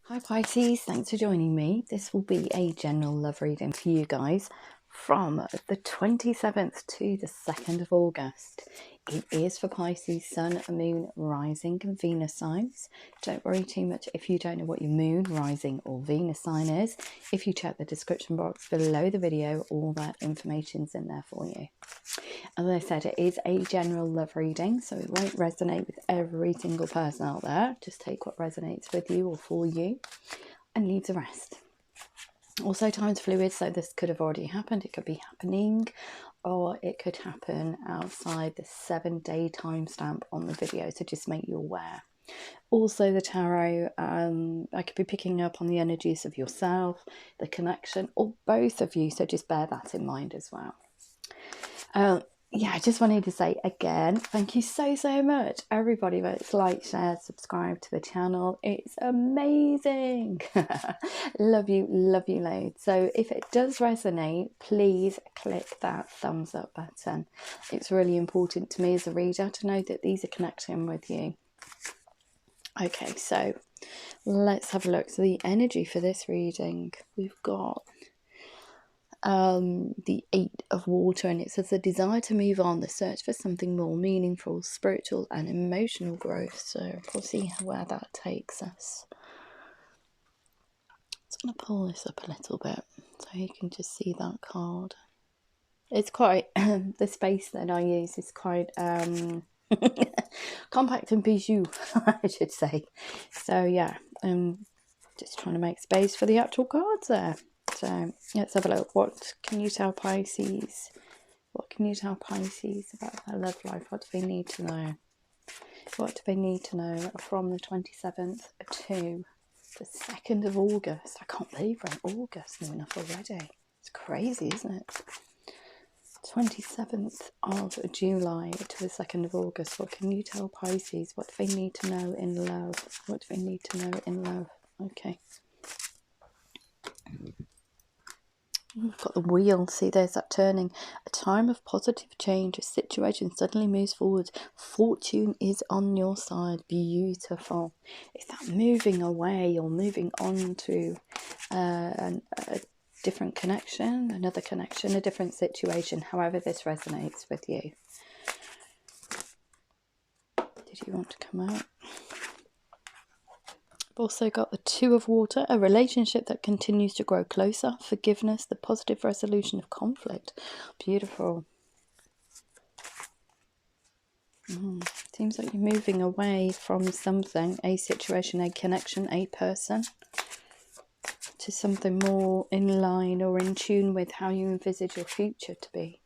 Hi Pisces, thanks for joining me. This will be a general love reading for you guys from the 27th to the 2nd of August. It is for Pisces, Sun, Moon, Rising and Venus signs. Don't worry too much if you don't know what your Moon, Rising or Venus sign is. If you check the description box below the video, all that information's in there for you. As I said, it is a general love reading, so it won't resonate with every single person out there. Just take what resonates with you or for you and leave the rest. Also, time's fluid, so this could have already happened. It could be happening, or it could happen outside the 7-day timestamp on the video, so just make you aware. Also, the tarot, I could be picking up on the energies of yourself, the connection, or both of you, so just bear that in mind as well. Yeah, I just wanted to say again, thank you so much, everybody that's like, share, subscribe to the channel. It's amazing. Love you loads. So if it does resonate, please click that thumbs up button. It's really important to me as a reader to know that these are connecting with you. Okay, so let's have a look. So the energy for this reading, we've got the 8 of water, and it says the desire to move on, the search for something more meaningful, spiritual and emotional growth. So we'll see where that takes us. I'm just going to pull this up a little bit so you can just see that card. It's quite the space that I use is quite compact and bijou, I should say. So yeah, just trying to make space for the actual cards there. So let's have a look. What can you tell Pisces? What can you tell Pisces about their love life? What do they need to know? What do they need to know from the 27th to the 2nd of August? I can't believe we're in August near enough already. It's crazy, isn't it? 27th of July to the 2nd of August. What can you tell Pisces? What do they need to know in love? What do they need to know in love? Okay. We've got the wheel. See, there's that turning. A time of positive change. A situation suddenly moves forward. Fortune is on your side. Beautiful. It's that moving away or moving on to a different connection, another connection, a different situation. However this resonates with you. Did you want to come out? I've also got the 2 of water, a relationship that continues to grow closer, forgiveness, the positive resolution of conflict. Beautiful. Seems like you're moving away from something, a situation, a connection, a person, to something more in line or in tune with how you envisage your future to be.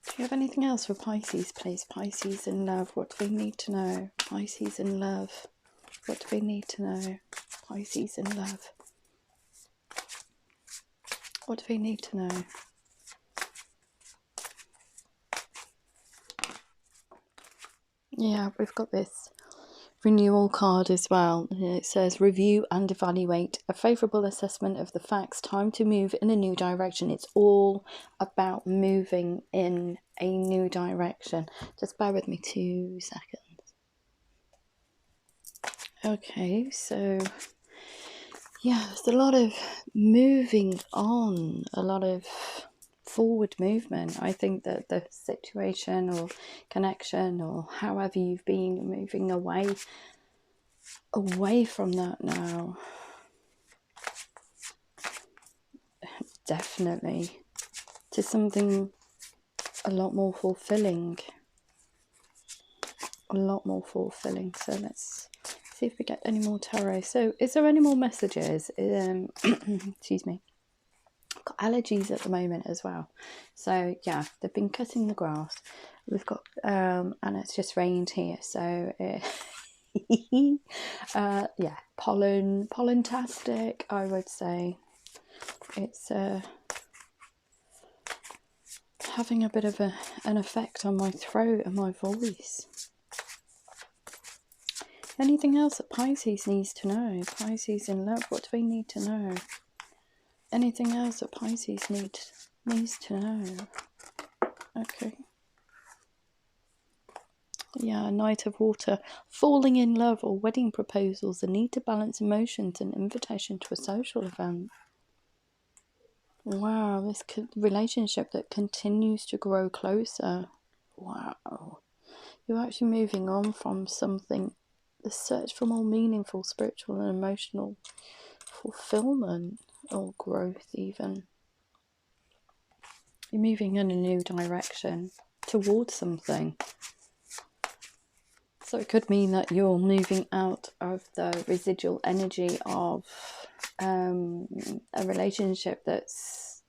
Do you have anything else for Pisces, please? Pisces in love, what do they need to know? Pisces in love, what do they need to know? Pisces in love, what do they need to know? Yeah, we've got this renewal card as well. It says review and evaluate, a favourable assessment of the facts, time to move in a new direction. It's all about moving in a new direction. Just bear with me 2 seconds. Okay, so yeah, there's a lot of moving on, a lot of forward movement. I think that the situation or connection or however you've been moving away from that now, definitely to something a lot more fulfilling, so let's see if we get any more tarot. So is there any more messages? Excuse me, I've got allergies at the moment as well, so yeah, they've been cutting the grass. We've got and it's just rained here, so yeah, pollen-tastic, I would say. It's having a bit of an effect on my throat and my voice. Anything else that Pisces needs to know? Pisces in love, what do they need to know? Anything else that Pisces needs to know? Okay. Yeah, Knight of Water. Falling in love or wedding proposals. The need to balance emotions and invitation to a social event. Wow, this relationship that continues to grow closer. Wow. You're actually moving on from something. The search for more meaningful spiritual and emotional fulfillment or growth even. You're moving in a new direction towards something. So it could mean that you're moving out of the residual energy of a relationship that's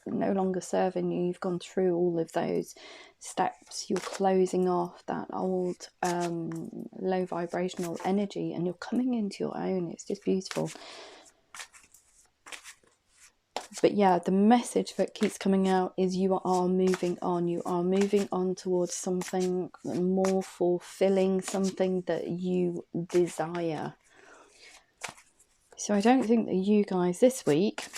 no longer serving you. You've gone through all of those steps. You're closing off that old low vibrational energy and you're coming into your own. It's just beautiful. But yeah, the message that keeps coming out is you are moving on. You are moving on towards something more fulfilling, something that you desire. So I don't think that you guys this week,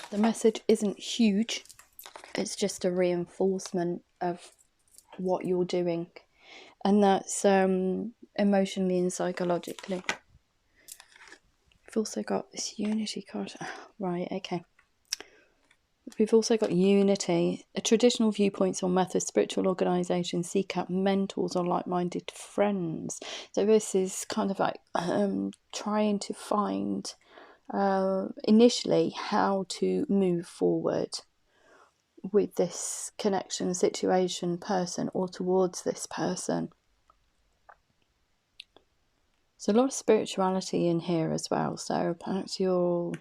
the message isn't huge. It's just a reinforcement of what you're doing. And that's emotionally and psychologically. We've also got this unity card. Right, okay. We've also got unity. A traditional viewpoints or methods, spiritual organisations seek out mentors or like-minded friends. So this is kind of like trying to find initially how to move forward with this connection, situation, person, or towards this person. So a lot of spirituality in here as well. So perhaps you're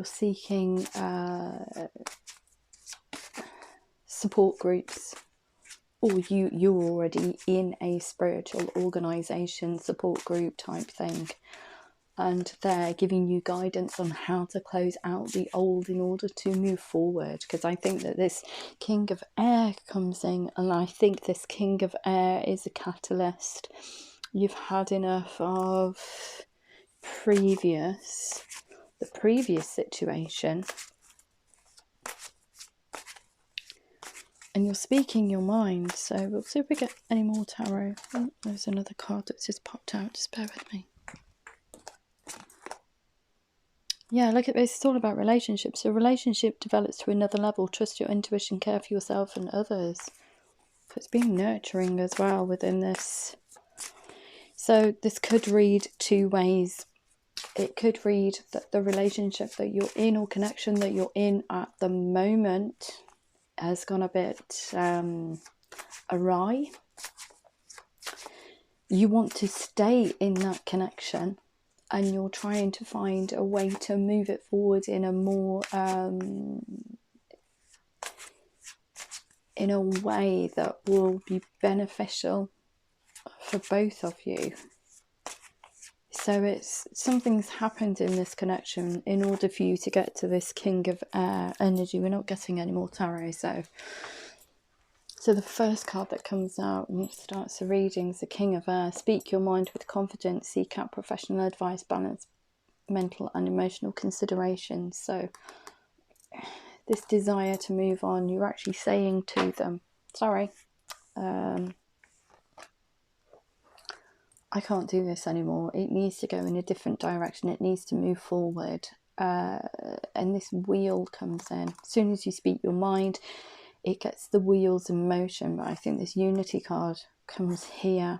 seeking support groups, or you're already in a spiritual organisation, support group type thing, and they're giving you guidance on how to close out the old in order to move forward. Because I think that this King of Air comes in, and I think this King of Air is a catalyst. You've had enough of the previous situation, and you're speaking your mind. So we'll see if we get any more tarot. Oh, there's another card that's just popped out. Just bear with me. Yeah, look at this. It's all about relationships. So relationship develops to another level. Trust your intuition, care for yourself and others. So it's being nurturing as well within this. So this could read two ways. It could read that the relationship that you're in or connection that you're in at the moment has gone a bit awry. You want to stay in that connection, and you're trying to find a way to move it forward in a more in a way that will be beneficial for both of you. So it's something's happened in this connection in order for you to get to this King of Air energy. We're not getting any more tarot. So the first card that comes out and starts the reading is the King of Air. Speak your mind with confidence. Seek out professional advice. Balance mental and emotional considerations. So this desire to move on, you're actually saying to them, sorry, I can't do this anymore. It needs to go in a different direction. It needs to move forward. And this wheel comes in. As soon as you speak your mind, it gets the wheels in motion. But I think this unity card comes here.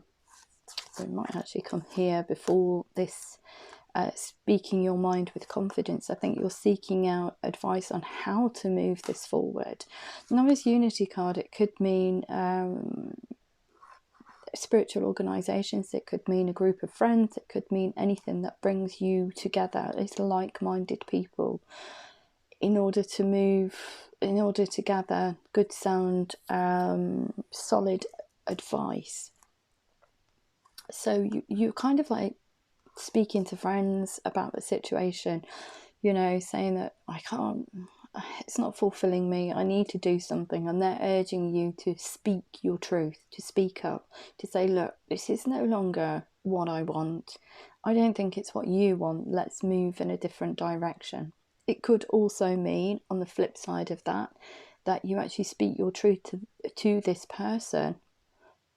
So it might actually come here before this speaking your mind with confidence. I think you're seeking out advice on how to move this forward. Now this unity card, it could mean spiritual organisations, it could mean a group of friends, it could mean anything that brings you together. It's like-minded people in order to move, in order to gather good sound solid advice. So you kind of like speaking to friends about the situation, you know, saying that it's not fulfilling me, I need to do something, and they're urging you to speak your truth, to speak up, to say, look, this is no longer what I want, I don't think it's what you want, let's move in a different direction. It could also mean, on the flip side of that, that you actually speak your truth to this person,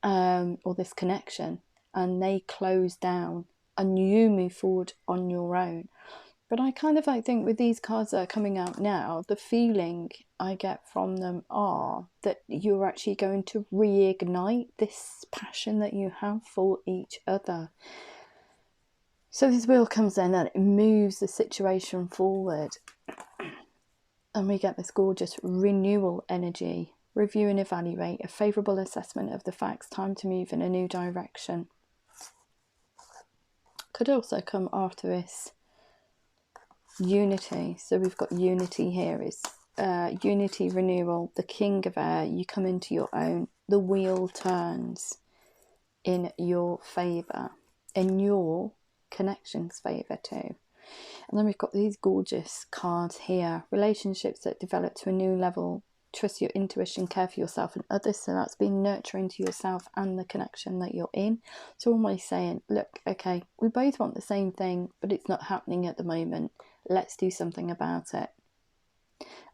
or this connection, and they close down and you move forward on your own. But I kind of think with these cards that are coming out now, the feeling I get from them are that you're actually going to reignite this passion that you have for each other. So this wheel comes in and it moves the situation forward. And we get this gorgeous renewal energy. Review and evaluate. A favourable assessment of the facts. Time to move in a new direction. Could also come after this unity. So we've got unity here. Is unity, renewal, the king of air. You come into your own. The wheel turns in your favour. In your connection's favour too. And then we've got these gorgeous cards here. Relationships that develop to a new level. Trust your intuition, care for yourself and others. So that's been nurturing to yourself and the connection that you're in. So almost saying, look, okay, we both want the same thing, but it's not happening at the moment. Let's do something about it.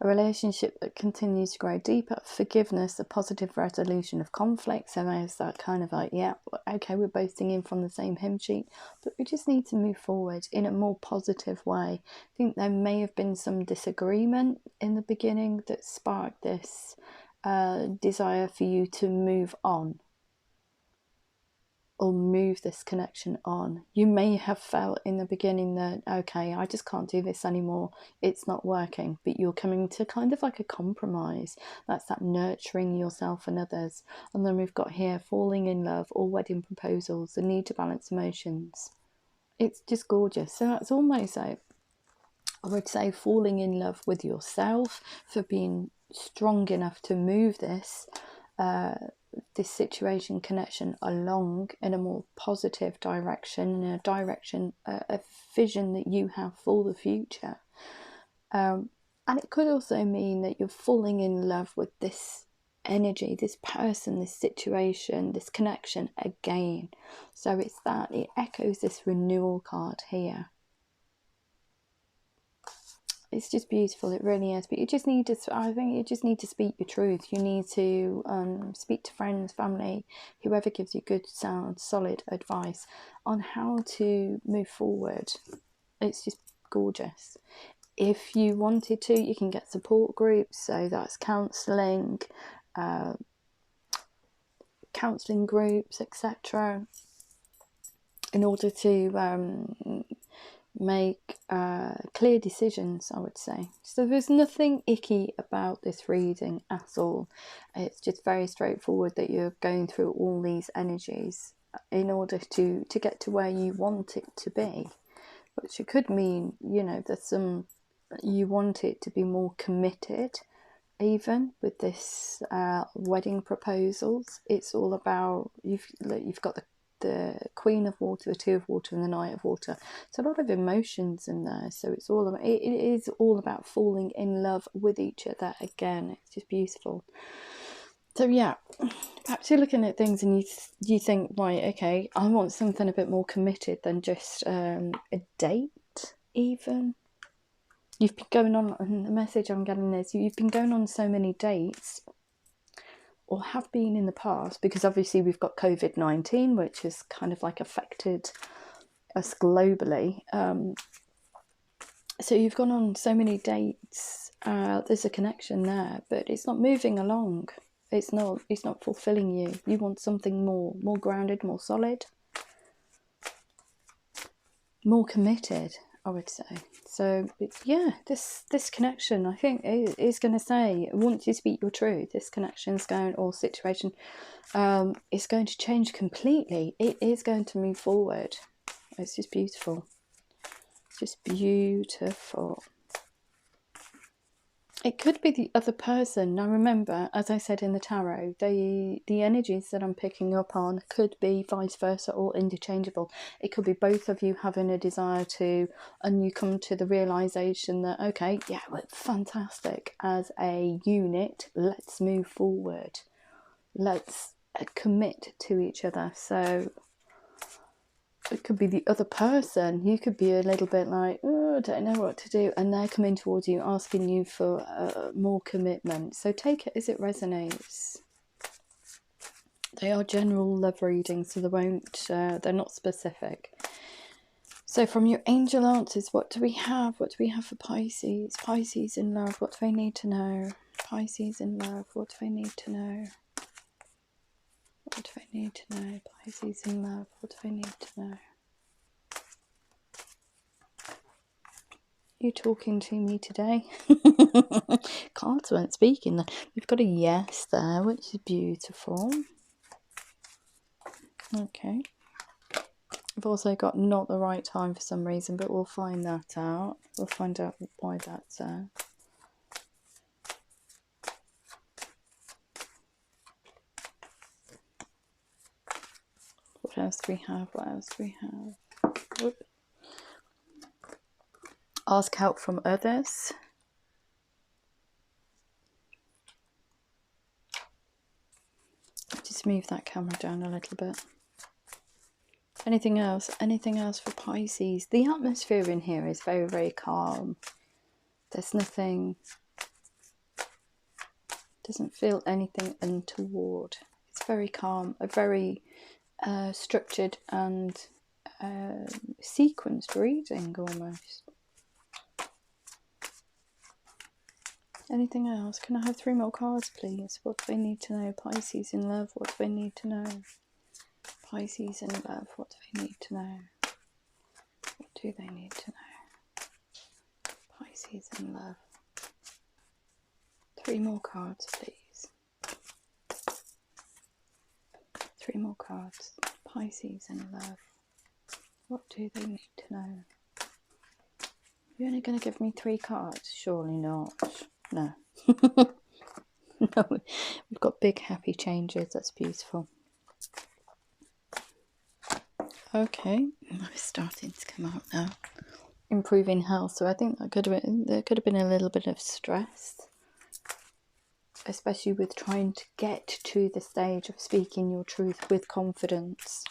A relationship that continues to grow deeper. Forgiveness, a positive resolution of conflict. So there's that kind of yeah, okay, we're both singing from the same hymn sheet, but we just need to move forward in a more positive way. I think there may have been some disagreement in the beginning that sparked this desire for you to move on, or move this connection on. You may have felt in the beginning that, okay, I just can't do this anymore, it's not working, but you're coming to kind of like a compromise. That's that nurturing yourself and others. And then we've got here, falling in love, or wedding proposals, the need to balance emotions. It's just gorgeous. So that's almost like, I would say, falling in love with yourself for being strong enough to move this situation, connection along in a more positive direction, in a direction, a vision that you have for the future. And it could also mean that you're falling in love with this energy, this person, this situation, this connection again. So it's that, it echoes this renewal card here. It's just beautiful, it really is. But you just need to, I think you just need to speak your truth. You need to speak to friends, family, whoever gives you good, sound, solid advice on how to move forward. It's just gorgeous. If you wanted to, you can get support groups. So that's counselling, counselling groups, etc. in order to make clear decisions, I would say. So there's nothing icky about this reading at all. It's just very straightforward that you're going through all these energies in order to get to where you want it to be, which it could mean, you know, there's some, you want it to be more committed. Even with this wedding proposals, it's all about, you've got the Queen of Water, the Two of Water, and the Knight of Water. So a lot of emotions in there. So it's all about, it is all about falling in love with each other again. It's just beautiful. So yeah, perhaps you're looking at things and you think, right, okay, I want something a bit more committed than just a date. Even you've been going on, and the message I'm getting is you've been going on so many dates, or have been in the past, because obviously we've got COVID-19, which has kind of like affected us globally. So you've gone on so many dates, there's a connection there, but it's not moving along. It's not fulfilling you. You want something more grounded, more solid, more committed, I would say. So yeah, this connection, I think, is going to say, once you speak your truth, this connection's going, or situation, is going to change completely. It is going to move forward. It's just beautiful. It's just beautiful. It could be the other person. Now remember, as I said in the tarot, the energies that I'm picking up on could be vice versa or interchangeable. It could be both of you having a desire to, and you come to the realisation that, okay, yeah, we're fantastic as a unit. Let's move forward. Let's commit to each other. So it could be the other person. You could be a little bit like, oh, I don't know what to do, and they're coming towards you asking you for more commitment. So take it as it resonates. They are general love readings, so they're not specific. So from your angel answers, what do we have? What do we have for Pisces? Pisces in love, what do they need to know? Pisces in love, what do they need to know? What do they need to know? Pisces in love, what do they need to know? You talking to me today? Cards weren't speaking there. We've got a yes there, which is beautiful. Okay. I've also got not the right time for some reason, but we'll find that out. We'll find out why that's there. What else do we have? What else do we have? Whoop. Ask help from others. Just move that camera down a little bit. Anything else? Anything else for Pisces? The atmosphere in here is very, very calm. There's nothing, doesn't feel anything untoward. It's very calm, a very structured and sequenced reading almost. Anything else? Can I have 3 more cards, please? What do they need to know? Pisces in love, what do they need to know? Pisces in love, what do they need to know? What do they need to know? Pisces in love. 3 more cards, please. 3 more cards. Pisces in love. What do they need to know? You're only going to give me 3 cards? Surely not. No. No. We've got big happy changes. That's beautiful. Okay. It's starting to come out now. Improving health. So I think there could have been a little bit of stress, especially with trying to get to the stage of speaking your truth with confidence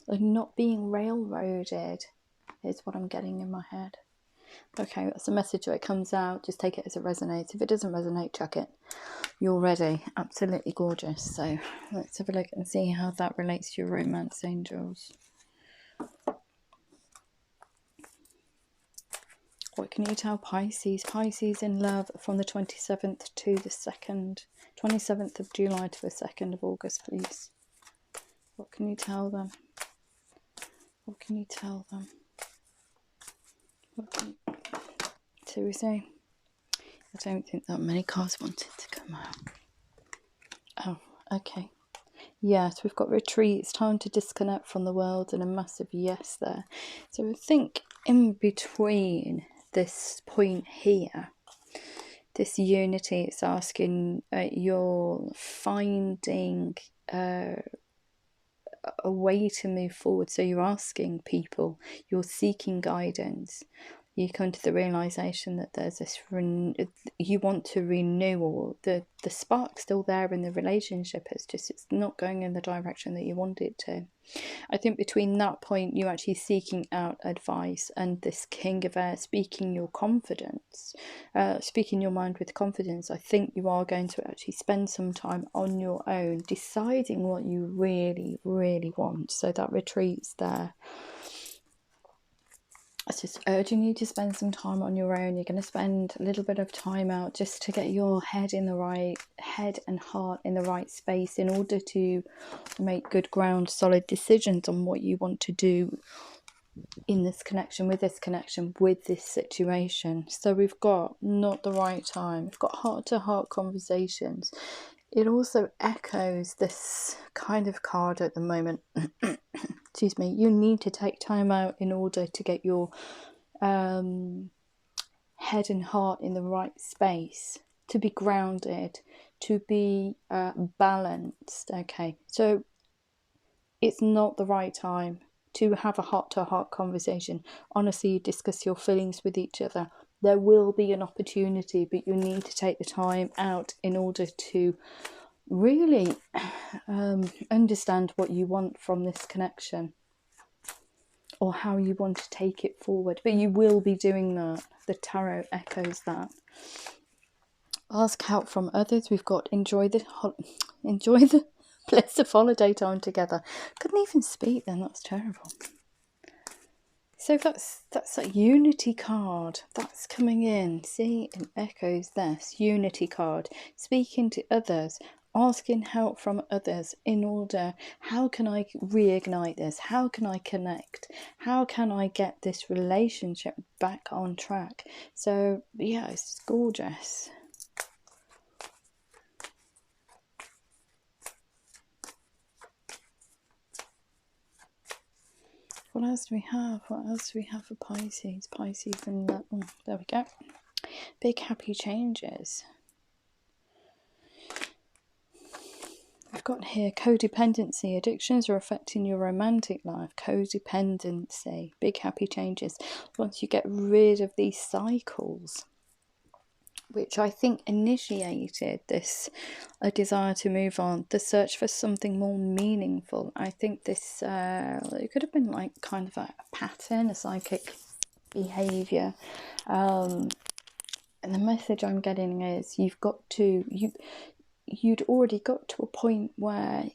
and not being railroaded is what I'm getting in my head. Okay, that's a message that comes out. Just take it as it resonates. If it doesn't resonate, chuck it. You're ready. Absolutely gorgeous. So let's have a look and see how that relates to your romance angels. What can you tell Pisces? Pisces in love from the 27th to the 2nd. 27th of July to the 2nd of August, please. What can you tell them? What can you tell them? So we say, I don't think that many cards wanted to come out. Oh, okay. Yes, we've got retreat. It's time to disconnect from the world, and a massive yes there. So I think in between this point here, this unity, it's asking you're finding a way to move forward. So you're asking people, you're seeking guidance. You come to the realization that there's this you want to renew, or the spark's still there in the relationship. It's not going in the direction that you want it to. I think between that point, you actually seeking out advice, and this King of Air speaking your confidence, speaking your mind with confidence. I think you are going to actually spend some time on your own, deciding what you really, really want. So that retreat's there. It's just urging you to spend some time on your own. You're going to spend a little bit of time out just to get your head and heart in the right space in order to make good ground, solid decisions on what you want to do in this connection, with this situation. So we've got not the right time. We've got heart-to-heart conversations. It also echoes this kind of card at the moment. Excuse me. You need to take time out in order to get your head and heart in the right space, to be grounded, to be balanced. Okay, so it's not the right time to have a heart-to-heart conversation. Honestly, discuss your feelings with each other. There will be an opportunity, but you need to take the time out in order to really understand what you want from this connection. or how you want to take it forward. But you will be doing that. The tarot echoes that. Ask help from others. We've got enjoy the bliss of holiday time together. Couldn't even speak then. That's terrible. So that's a unity card that's coming in. See, it echoes this unity card. Speaking to others, asking help from others in order, how can I reignite this? How can I connect? How can I get this relationship back on track? So yeah, it's gorgeous. What else do we have? What else do we have for Pisces? Pisces and there we go. Big happy changes. I've got here codependency. Addictions are affecting your romantic life. Codependency. Big happy changes. Once you get rid of these cycles, which I think initiated this a desire to move on, the search for something more meaningful. I think this it could have been like kind of a pattern, a psychic behavior, and the message I'm getting is you'd already got to a point where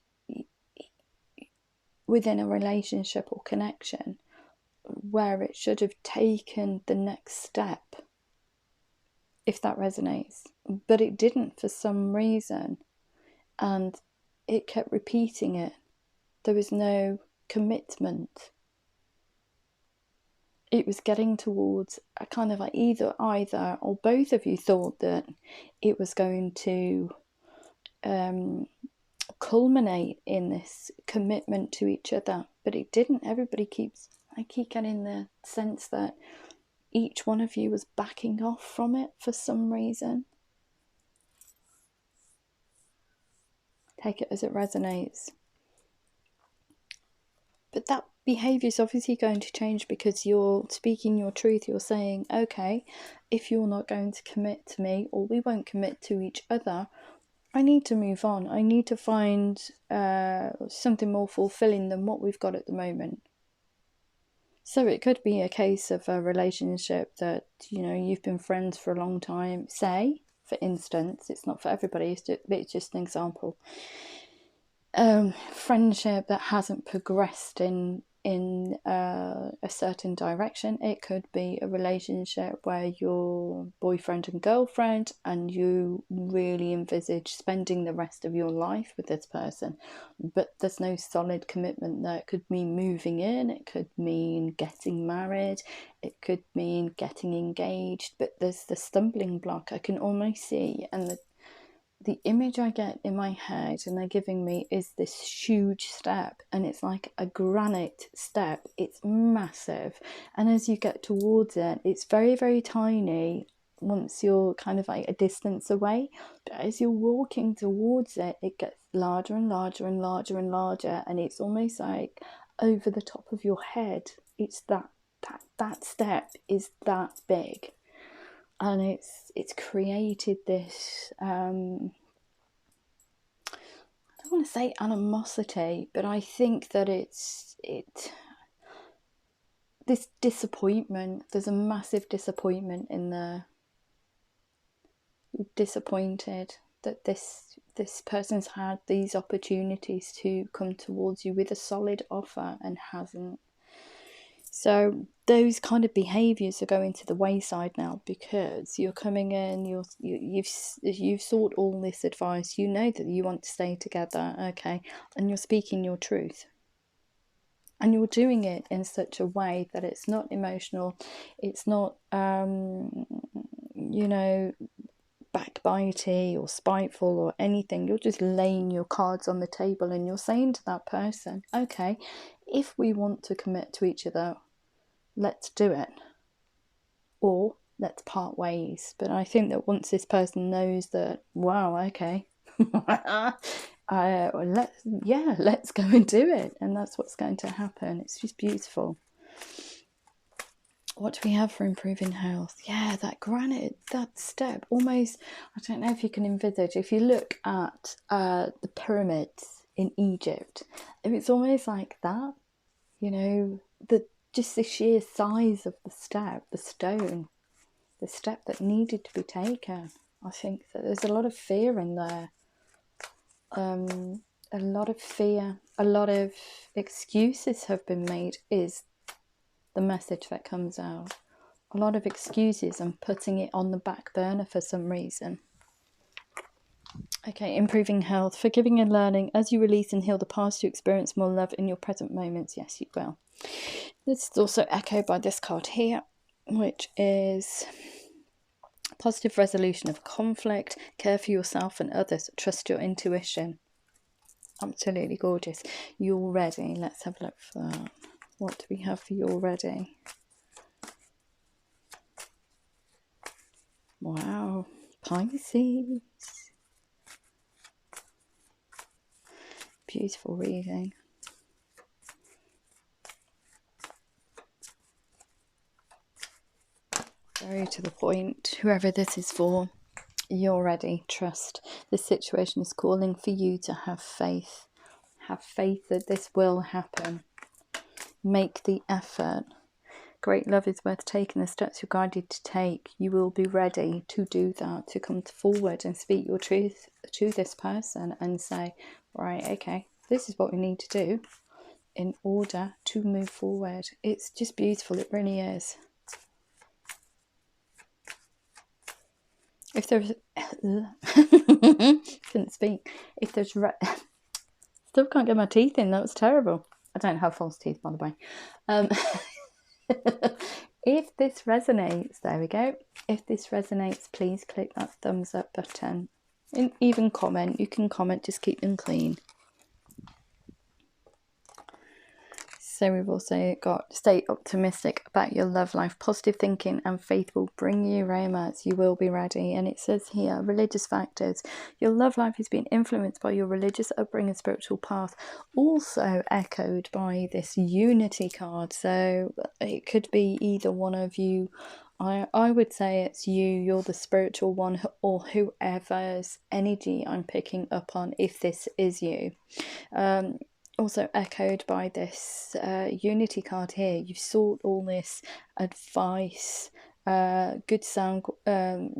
within a relationship or connection where it should have taken the next step, if that resonates, but it didn't for some reason, and it kept repeating it. There was no commitment. It was getting towards a kind of like either or both of you thought that it was going to culminate in this commitment to each other, but it didn't. I keep getting the sense that each one of you was backing off from it for some reason. Take it as it resonates. But that behaviour is obviously going to change because you're speaking your truth. You're saying, okay, if you're not going to commit to me, or we won't commit to each other, I need to move on. I need to find something more fulfilling than what we've got at the moment. So it could be a case of a relationship that, you know, you've been friends for a long time. Say, for instance, it's not for everybody, it's just an example. Friendship that hasn't progressed in a certain direction. It could be a relationship where you're boyfriend and girlfriend and you really envisage spending the rest of your life with this person, but there's no solid commitment there. It could mean moving in, it could mean getting married, it could mean getting engaged, but there's the stumbling block I can almost see, and the image I get in my head and they're giving me is this huge step, and it's like a granite step. It's massive, and as you get towards it, it's very, very tiny once you're kind of like a distance away, but as you're walking towards it, it gets larger and larger and larger and larger, and it's almost like over the top of your head. It's that step is that big. And it's created this, I don't want to say animosity, but I think that this disappointment. There's a massive disappointment in there. You're disappointed that this person's had these opportunities to come towards you with a solid offer and hasn't. So those kind of behaviours are going to the wayside now because you're coming in, you've sought all this advice, you know that you want to stay together, okay, and you're speaking your truth. And you're doing it in such a way that it's not emotional, it's not, backbitey or spiteful or anything. You're just laying your cards on the table and you're saying to that person, okay, if we want to commit to each other, let's do it, or let's part ways. But I think that once this person knows that, wow, okay, let's go and do it, and that's what's going to happen. It's just beautiful. What do we have for improving health? Yeah, that granite, that step, almost, I don't know if you can envisage, if you look at the pyramids in Egypt, it's almost like that, you know, just the sheer size of the step, the stone, the step that needed to be taken. I think that there's a lot of fear in there. A lot of fear, a lot of excuses have been made is the message that comes out. A lot of excuses and putting it on the back burner for some reason. Okay, improving health, forgiving and learning. As you release and heal the past, you experience more love in your present moments. Yes, you will. This is also echoed by this card here, which is positive resolution of conflict, care for yourself and others, trust your intuition. Absolutely gorgeous. You're ready. Let's have a look for that. What do we have for you're ready? Wow, Pisces. Beautiful reading. Very to the point. Whoever this is for, you're ready. Trust. This situation is calling for you to have faith. Have faith that this will happen. Make the effort. Great love is worth taking. The steps you're guided to take. You will be ready to do that, to come forward and speak your truth to this person and say, right, okay, this is what we need to do in order to move forward. It's just beautiful. It really is. If there's couldn't speak. If there's still can't get my teeth in. That was terrible. I don't have false teeth, by the way. If this resonates, there we go. If this resonates, please click that thumbs up button. And even comment. You can comment. Just keep them clean. So we've also got stay optimistic about your love life. Positive thinking and faith will bring you romance. You will be ready. And it says here, religious factors. Your love life has been influenced by your religious upbringing and spiritual path. Also echoed by this unity card. So it could be either one of you. I would say it's you. You're the spiritual one, or whoever's energy I'm picking up on, if this is you. Also echoed by this unity card here. You've sought all this advice, good sound,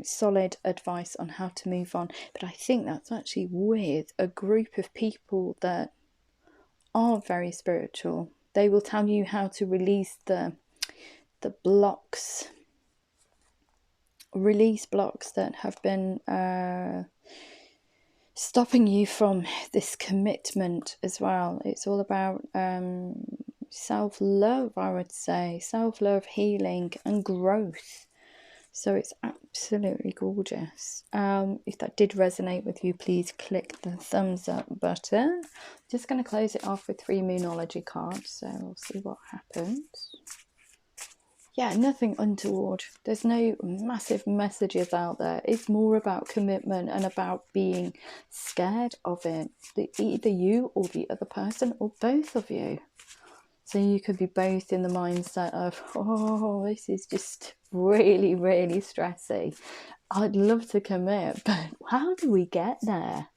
solid advice on how to move on. But I think that's actually with a group of people that are very spiritual. They will tell you how to release the blocks, release blocks that have been stopping you from this commitment as well. It's all about self-love, I would say. Self-love, healing and growth. So it's absolutely gorgeous. If that did resonate with you, please click the thumbs up button. Just going to close it off with 3 Moonology cards. So we'll see what happens. Yeah, nothing untoward. There's no massive messages out there. It's more about commitment and about being scared of it. Either you or the other person or both of you. So you could be both in the mindset of, oh, this is just really, really stressy. I'd love to commit, but how do we get there?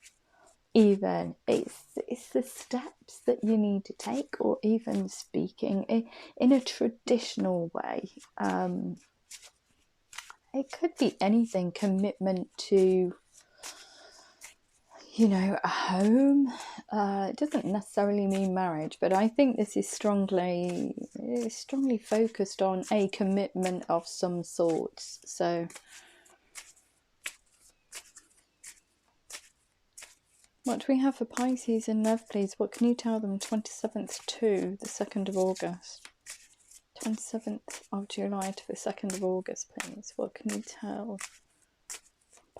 Even it's the steps that you need to take, or even speaking in a traditional way. It could be anything. Commitment to, you know, a home. It doesn't necessarily mean marriage, but I think this is strongly focused on a commitment of some sorts. So what do we have for Pisces in love, please? What can you tell them? 27th to the 2nd of August. 27th of July to the 2nd of August, please. What can you tell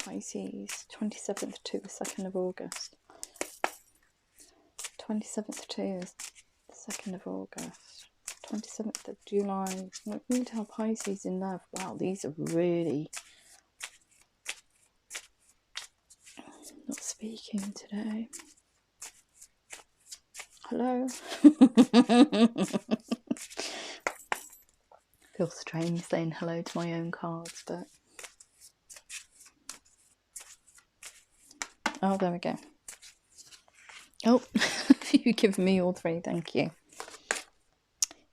Pisces? 27th to the 2nd of August. 27th to the 2nd of August. 27th of July. What can you tell Pisces in love? Wow, these are really not speaking today. Hello. Feels strange saying hello to my own cards, but oh, there we go. Oh, you've given me all 3, thank you.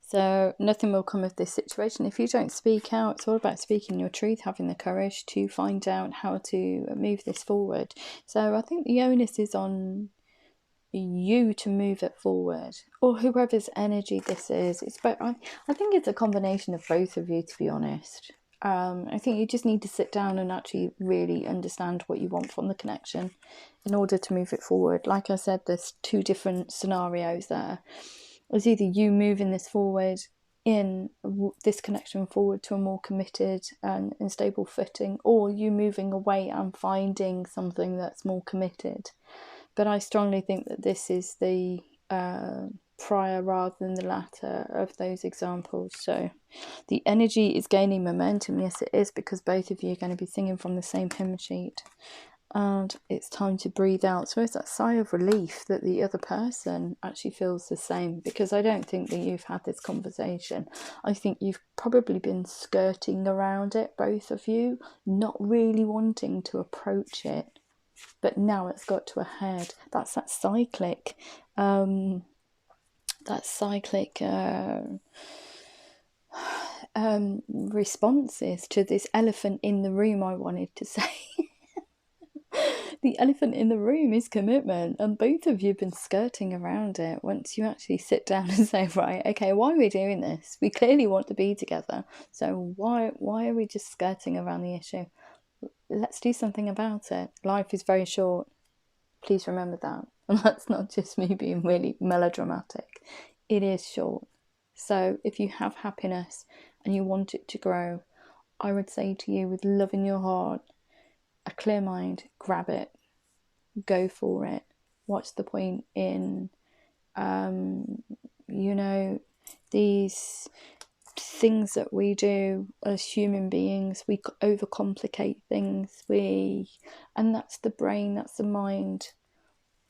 So nothing will come of this situation if you don't speak out. It's all about speaking your truth, having the courage to find out how to move this forward. So I think the onus is on you to move it forward, or whoever's energy this is. I think it's a combination of both of you, to be honest. I think you just need to sit down and actually really understand what you want from the connection in order to move it forward. Like I said, there's two different scenarios there. It's either you moving this forward in this connection forward to a more committed and stable footing, or you moving away and finding something that's more committed. But I strongly think that this is the prior rather than the latter of those examples. So the energy is gaining momentum. Yes, it is, because both of you are going to be singing from the same hymn sheet. And it's time to breathe out. So it's that sigh of relief that the other person actually feels the same, because I don't think that you've had this conversation. I think you've probably been skirting around it, both of you, not really wanting to approach it. But now it's got to a head. That's that cyclic responses to this elephant in the room, I wanted to say. The elephant in the room is commitment, and both of you have been skirting around it. Once you actually sit down and say, right, okay, why are we doing this? We clearly want to be together, so why are we just skirting around the issue? Let's do something about it. Life is very short. Please remember that. And that's not just me being really melodramatic. It is short. So if you have happiness and you want it to grow, I would say to you, with love in your heart, a clear mind, grab it, go for it. What's the point in, these things that we do as human beings? We overcomplicate things. And that's the brain, that's the mind.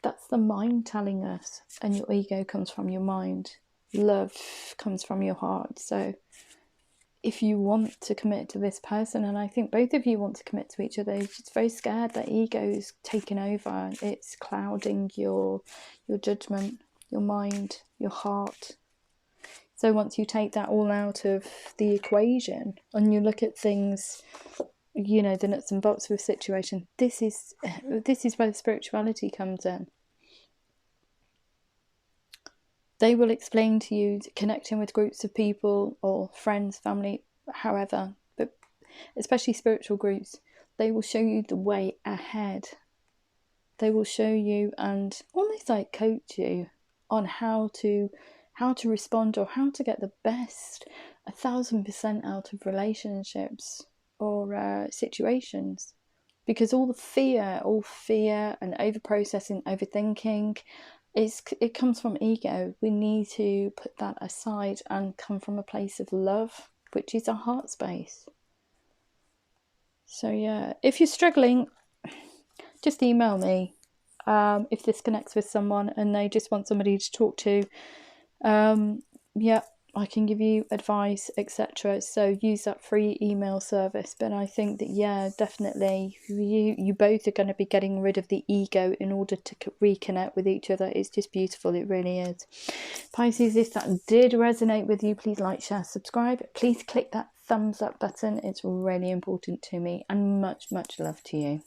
That's the mind telling us, and your ego comes from your mind. Love comes from your heart. So if you want to commit to this person, and I think both of you want to commit to each other, you're just very scared that ego's taking over. It's clouding your judgment, your mind, your heart. So once you take that all out of the equation and you look at things, the nuts and bolts of a situation, this is where the spirituality comes in. They will explain to you connecting with groups of people or friends, family, however, but especially spiritual groups, they will show you the way ahead. They will show you and almost like coach you on how to respond, or how to get the best 1,000% out of relationships or situations. Because all fear and over-processing, overthinking, it comes from ego. We need to put that aside and come from a place of love, which is our heart space. So yeah, if you're struggling, just email me. If this connects with someone and they just want somebody to talk to, I can give you advice, etc. So use that free email service. But I think that, definitely you both are going to be getting rid of the ego in order to reconnect with each other. It's just beautiful. It really is. Pisces, if that did resonate with you, please like, share, subscribe. Please click that thumbs up button. It's really important to me, and much, much love to you.